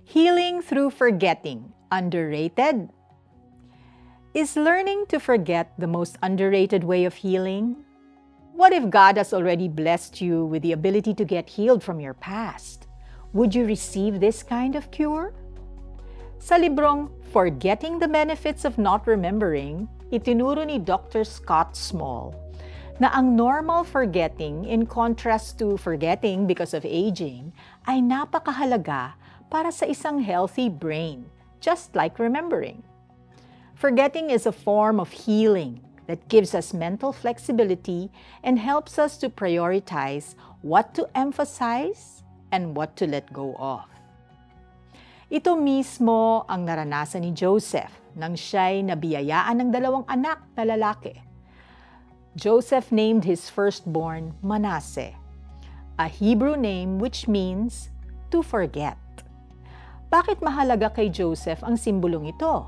Healing through forgetting, underrated? Is learning to forget the most underrated way of healing? What if God has already blessed you with the ability to get healed from your past? Would you receive this kind of cure? Sa librong Forgetting the Benefits of Not Remembering, itinuro ni Dr. Scott Small na ang normal forgetting, in contrast to forgetting because of aging, ay napakahalaga para sa isang healthy brain, just like remembering. Forgetting is a form of healing that gives us mental flexibility and helps us to prioritize what to emphasize and what to let go of. Ito mismo ang naranasan ni Joseph nang siya'y nabiyayaan ng 2 anak na lalaki. Joseph named his firstborn Manasseh, a Hebrew name which means to forget. Bakit mahalaga kay Joseph ang simbolong ito?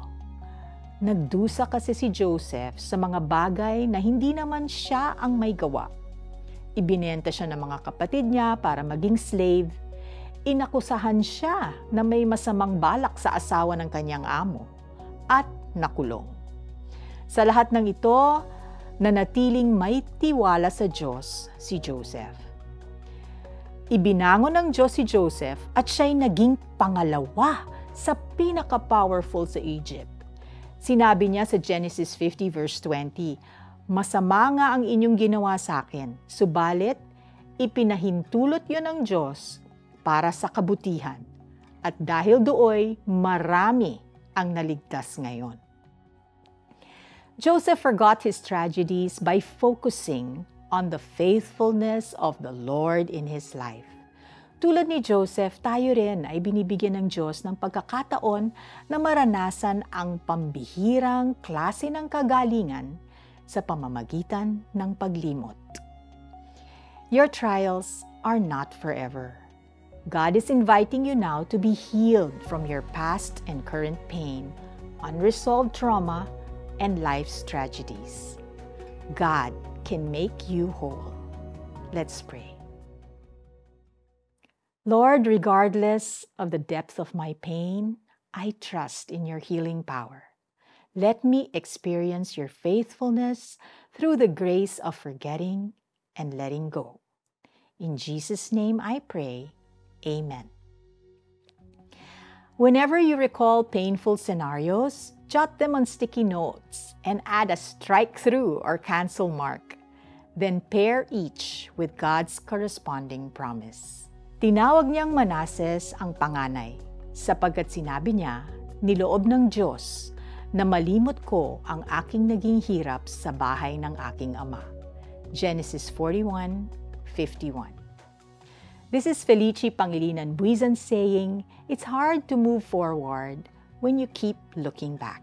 Nagdusa kasi si Joseph sa mga bagay na hindi naman siya ang may gawa. Ibinenta siya ng mga kapatid niya para maging slave. Inakusahan siya na may masamang balak sa asawa ng kanyang amo at nakulong. Sa lahat ng ito, nanatiling may tiwala sa Diyos si Joseph. Ibinangon ng Diyos si Joseph at siya'y naging pangalawa sa pinaka-powerful sa Egypt. Sinabi niya sa Genesis 50 verse 20, "Masama nga ang inyong ginawa sa akin, subalit ipinahintulot yon ng Diyos para sa kabutihan, at dahil dooy marami ang naligtas ngayon." Joseph forgot his tragedies by focusing on the faithfulness of the Lord in his life. Tulad ni Joseph, tayo rin ay binibigyan ng Diyos ng pagkakataon na maranasan ang pambihirang klase ng kagalingan sa pamamagitan ng paglimot. Your trials are not forever. God is inviting you now to be healed from your past and current pain, unresolved trauma, and life's tragedies. God can make you whole. Let's pray. Lord, regardless of the depth of my pain, I trust in your healing power. Let me experience your faithfulness through the grace of forgetting and letting go. In Jesus' name I pray. Amen. Whenever you recall painful scenarios, jot them on sticky notes and add a strike through or cancel mark. Then pair each with God's corresponding promise. Tinawag niyang Manases ang panganay, sapagkat sinabi niya, "Niloob ng Diyos na malimot ko ang aking naging hirap sa bahay ng aking ama." Genesis 41:51. This is Felici Pangilinan Buizan saying, it's hard to move forward when you keep looking back.